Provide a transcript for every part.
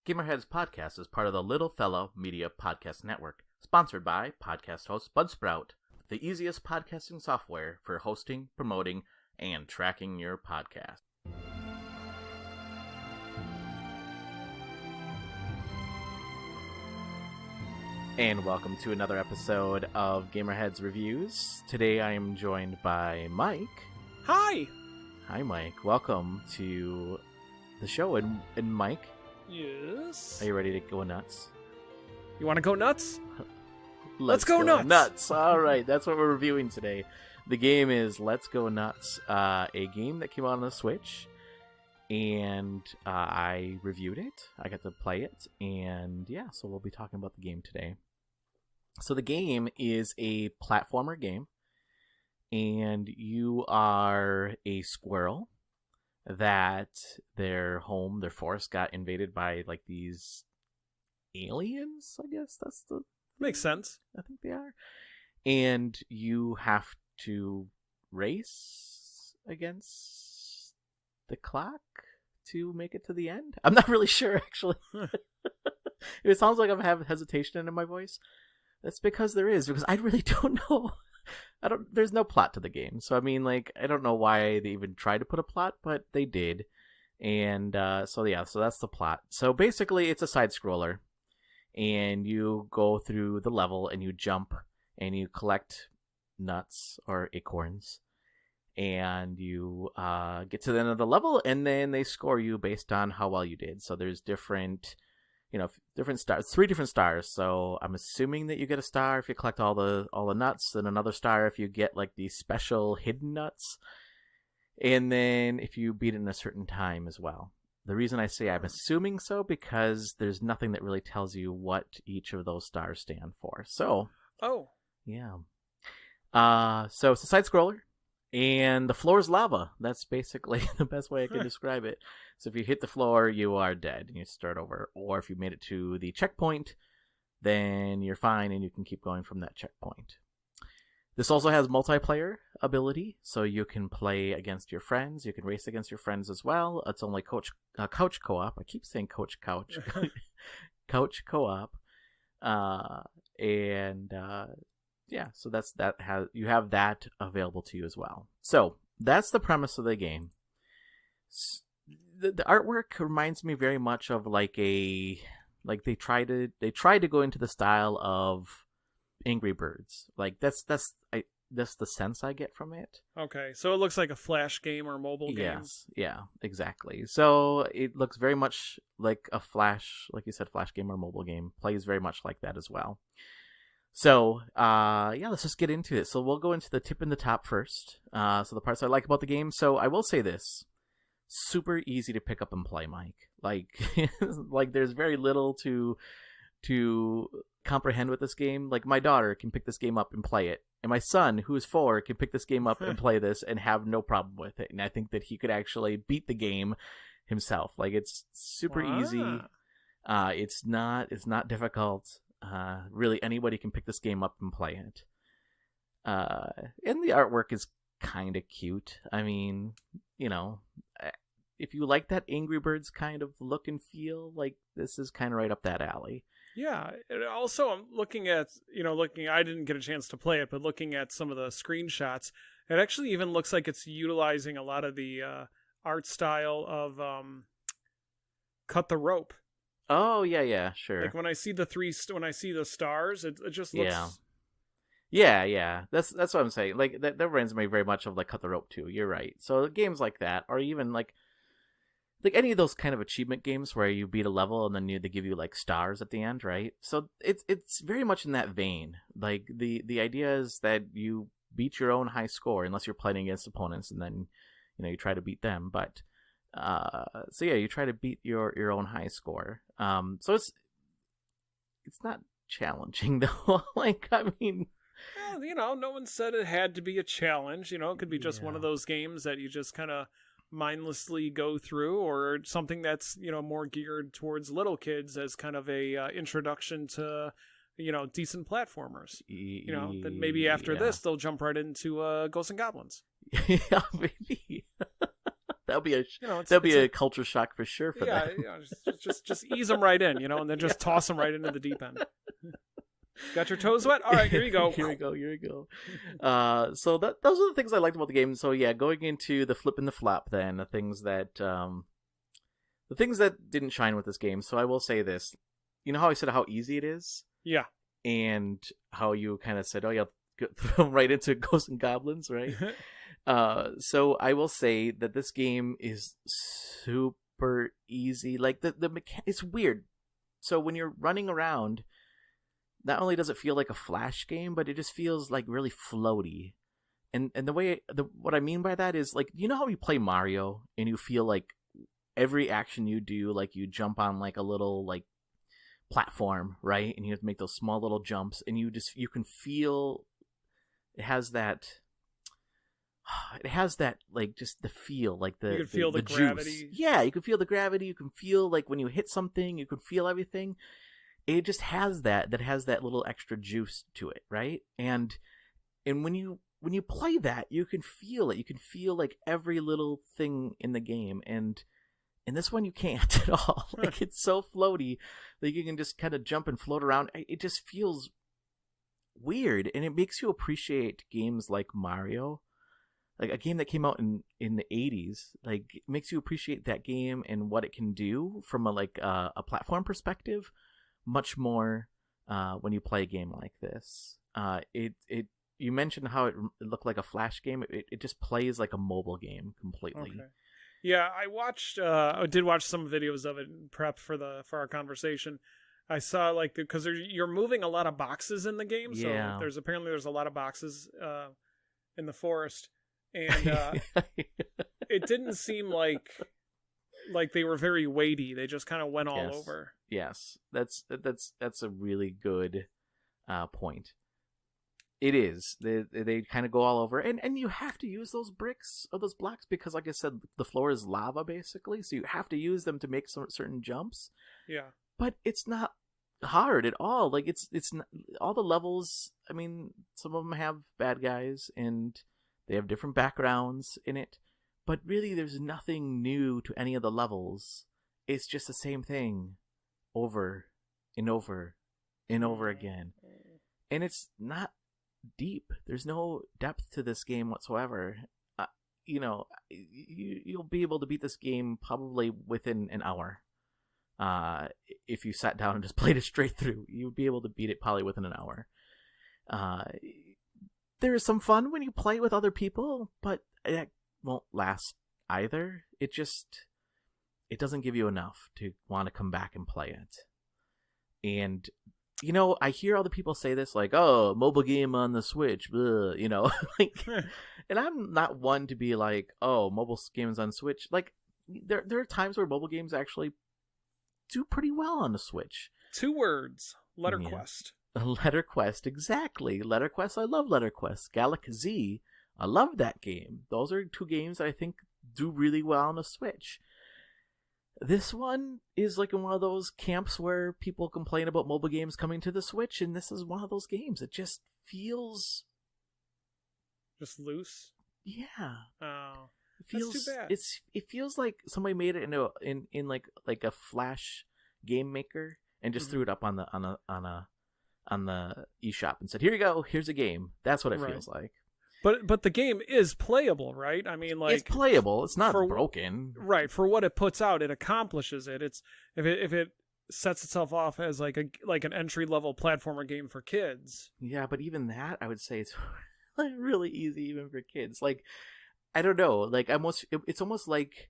Gamerheads Podcast is part of the Little Fellow Media Podcast Network, sponsored by podcast host Budsprout, the easiest podcasting software for hosting, promoting, and tracking your podcast. And welcome to another episode of Gamerheads Reviews. Today I am joined by Mike. Hi! Hi, Mike. Welcome to the show. And Mike, yes? Are you ready to go nuts? You want to go nuts? Let's go nuts! All right, that's what we're reviewing today. The game is Let's Go Nuts, a game that came out on the Switch, and I reviewed it. I got to play it, and yeah, so we'll be talking about the game today. So the game is a platformer game, and you are a squirrel that their forest got invaded by like these aliens, I guess that's the... Makes sense. I think they are. And you have to race against the clock to make it to the end. I'm not really sure, actually. It sounds like I'm having hesitation in my voice. That's because I really don't know. There's no plot to the game. So, I mean, like, I don't know why they even tried to put a plot, but they did. And, so that's the plot. So, basically, it's a side-scroller. And you go through the level, and you jump, and you collect nuts, or acorns. And you get to the end of the level, and then they score you based on how well you did. So, there's different stars, 3 different stars. So I'm assuming that you get a star if you collect all the nuts, and another star if you get like these special hidden nuts, and then if you beat it in a certain time as well. The reason I say I'm assuming so because there's nothing that really tells you what each of those stars stand for. So yeah, so it's a side scroller. And the floor is lava. That's basically the best way I can describe it. So if you hit the floor, you are dead, and you start over. Or if you made it to the checkpoint, then you're fine, and you can keep going from that checkpoint. This also has multiplayer ability, so you can play against your friends. You can race against your friends as well. It's only couch co-op. I keep saying couch. Couch co-op. Yeah, so you have that available to you as well. So that's the premise of the game. The artwork reminds me very much of they tried to go into the style of Angry Birds. Like that's the sense I get from it. Okay, so it looks like a Flash game or mobile game. Yes, yeah, exactly. So it looks very much like a Flash, like you said, Flash game or mobile game. Plays very much like that as well. So, let's just get into it. So we'll go into the tip and the top first. So the parts I like about the game. So I will say this. Super easy to pick up and play, Mike. Like, like there's very little to comprehend with this game. Like, my daughter can pick this game up and play it. And my son, who is 4, can pick this game up and play this and have no problem with it. And I think that he could actually beat the game himself. Like, it's super easy. It's not difficult. Really, anybody can pick this game up and play it. And the artwork is kind of cute. I mean, if you like that Angry Birds kind of look and feel, like this is kind of right up that alley. Yeah. And also, I'm looking at, I didn't get a chance to play it, but looking at some of the screenshots, it actually even looks like it's utilizing a lot of the art style of Cut the Rope. Oh yeah, sure. Like when I see the stars, it just looks. Yeah. That's what I'm saying. Like that reminds me very much of like Cut the Rope too. You're right. So games like that, or even like any of those kind of achievement games where you beat a level and then they give you like stars at the end, right? So it's very much in that vein. Like the idea is that you beat your own high score unless you're playing against opponents, and then you try to beat them, but. You try to beat your own high score. So it's not challenging though. Like, I mean, well, no one said it had to be a challenge. It could be just one of those games that you just kind of mindlessly go through, or something that's more geared towards little kids as kind of a introduction to decent platformers. Then maybe after this they'll jump right into Ghosts and Goblins. Yeah, maybe. that'll be a culture shock for sure for them. Just ease them right in, and then just toss them right into the deep end. Got your toes wet? All right, here you go. Here we go. So those are the things I liked about the game. So yeah, going into the flip and the flop, then the things that didn't shine with this game. So I will say this: you know how I said how easy it is, yeah, and how you kind of said, oh yeah, throw them right into Ghosts and Goblins, right? So I will say that this game is super easy. Like it's weird. So when you're running around, not only does it feel like a Flash game, but it just feels like really floaty. And what I mean by that is, like, you know how you play Mario and you feel like every action you do, like you jump on like a little like platform, right? And you have to make those small little jumps, and you can feel it has that like just the feel, like you can feel the juice. gravity. Yeah, you can feel the gravity. You can feel like when you hit something, you can feel everything. It just has that little extra juice to it, right? And when you play that, you can feel it. You can feel like every little thing in the game, and in this one you can't at all. Like, it's so floaty that you can just kind of jump and float around. It just feels weird, and it makes you appreciate games like Mario, like a game that came out in the 80s. Like, it makes you appreciate that game and what it can do from a platform perspective much more when you play a game like this. You mentioned how it looked like a Flash game. It just plays like a mobile game completely. Okay. Yeah, I did watch some videos of it in prep for our conversation. I saw, like, because you're moving a lot of boxes in the game, so there's a lot of boxes in the forest, and it didn't seem like they were very weighty. They just kind of went all over. Yes, that's a really good point. It is. They kind of go all over, and you have to use those bricks or those blocks because, like I said, the floor is lava basically. So you have to use them to make some certain jumps. Yeah, but it's not hard at all. Like, it's not, all the levels. I mean, some of them have bad guys and they have different backgrounds in it, but really, there's nothing new to any of the levels. It's just the same thing over and over and over again, and it's not deep. There's no depth to this game whatsoever. You'll be able to beat this game probably within an hour. If you sat down and just played it straight through, you'd be able to beat it probably within an hour. There is some fun when you play with other people, but that won't last either. It doesn't give you enough to want to come back and play it. And I hear other people say this, like, oh, mobile game on the Switch, blah, like, and I'm not one to be like, oh, mobile games on Switch. Like, there are times where mobile games actually do pretty well on the Switch. 2 words, Letterquest. Letterquest, exactly. Letterquest, I love Letterquest. Galaxy, I love that game. Those are 2 games that I think do really well on the Switch. This one is like in one of those camps where people complain about mobile games coming to the Switch, and this is one of those games. It just feels just loose. Yeah. Oh, it feels, that's too bad. It feels like somebody made it in like a Flash game maker and just threw it up on the eShop and said, "Here you go. Here's a game." That's what it feels like. But the game is playable, right? I mean, like, it's playable. It's not broken, right? For what it puts out, it accomplishes it. It's if it sets itself off as like an entry level platformer game for kids. Yeah, but even that, I would say it's like really easy even for kids. Like, I don't know. Like, it's almost like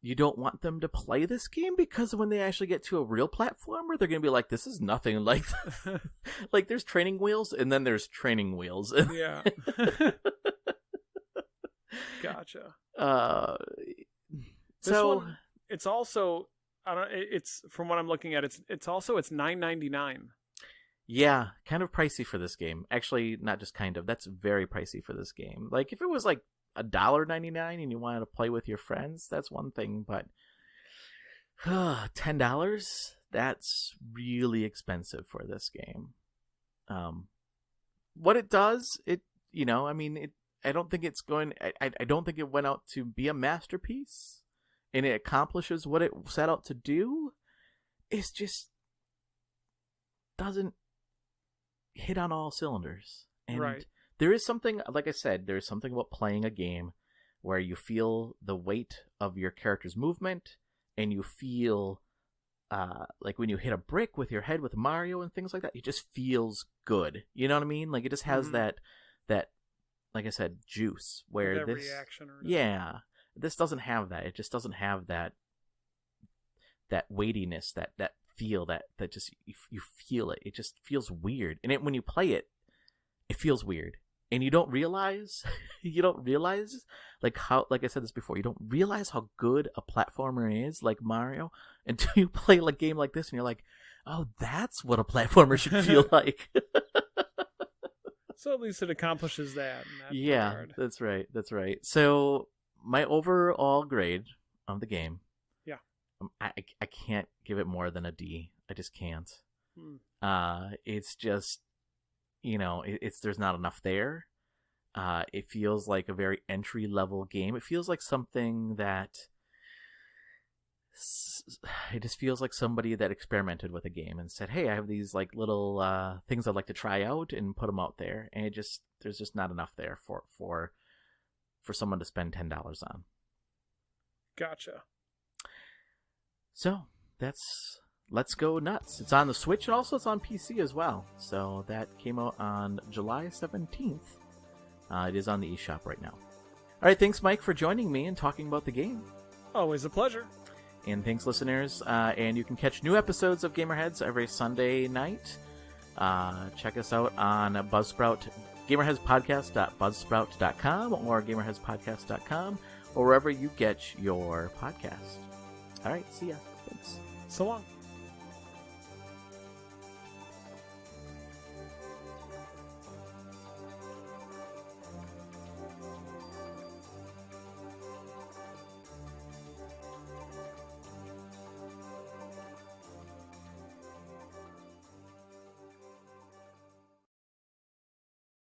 you don't want them to play this game because when they actually get to a real platformer, they're gonna be like, "This is nothing like." Like, there's training wheels, and then there's training wheels. Yeah. Gotcha. So one, it's also, it's, from what I'm looking at, it's $9.99. Yeah, kind of pricey for this game. Actually, not just kind of. That's very pricey for this game. Like, if it was like $1.99 and you wanted to play with your friends, that's one thing, but $10, that's really expensive for this game. What it does, I don't think it's going. I don't think it went out to be a masterpiece, and it accomplishes what it set out to do. It's just doesn't hit on all cylinders. And right. there is something, like I said, there's something about playing a game where you feel the weight of your character's movement, and you feel like when you hit a brick with your head with Mario and things like that, it just feels good. You know what I mean? Like it just has that, like I said, juice where that this reaction or yeah, this doesn't have that. It just doesn't have that weightiness, that feel that just you feel it. It just feels weird, and when you play it, it feels weird, and you don't realize like how, like I said this before, you don't realize how good a platformer is like Mario until you play a game like this, and you're like, oh, that's what a platformer should feel like. So at least it accomplishes that. In that yeah, regard. That's right. So my overall grade of the game, I can't give it more than a D. I just can't. It's just, it's there's not enough there. It feels like a very entry level game. It feels like something that it just feels like somebody that experimented with a game and said, hey, I have these little things I'd like to try out, and put them out there, and there's just not enough there for someone to spend $10 on. Gotcha. So that's Let's Go Nuts. It's on the Switch, and also it's on PC as well. So that came out on July 17th. It is on the eShop right now. All right, thanks, Mike, for joining me and talking about the game. Always a pleasure. And thanks, listeners. And you can catch new episodes of Gamerheads every Sunday night. Check us out on Buzzsprout, gamerheadspodcast.buzzsprout.com or gamerheadspodcast.com, or wherever you get your podcast. All right, see ya. Thanks. So long.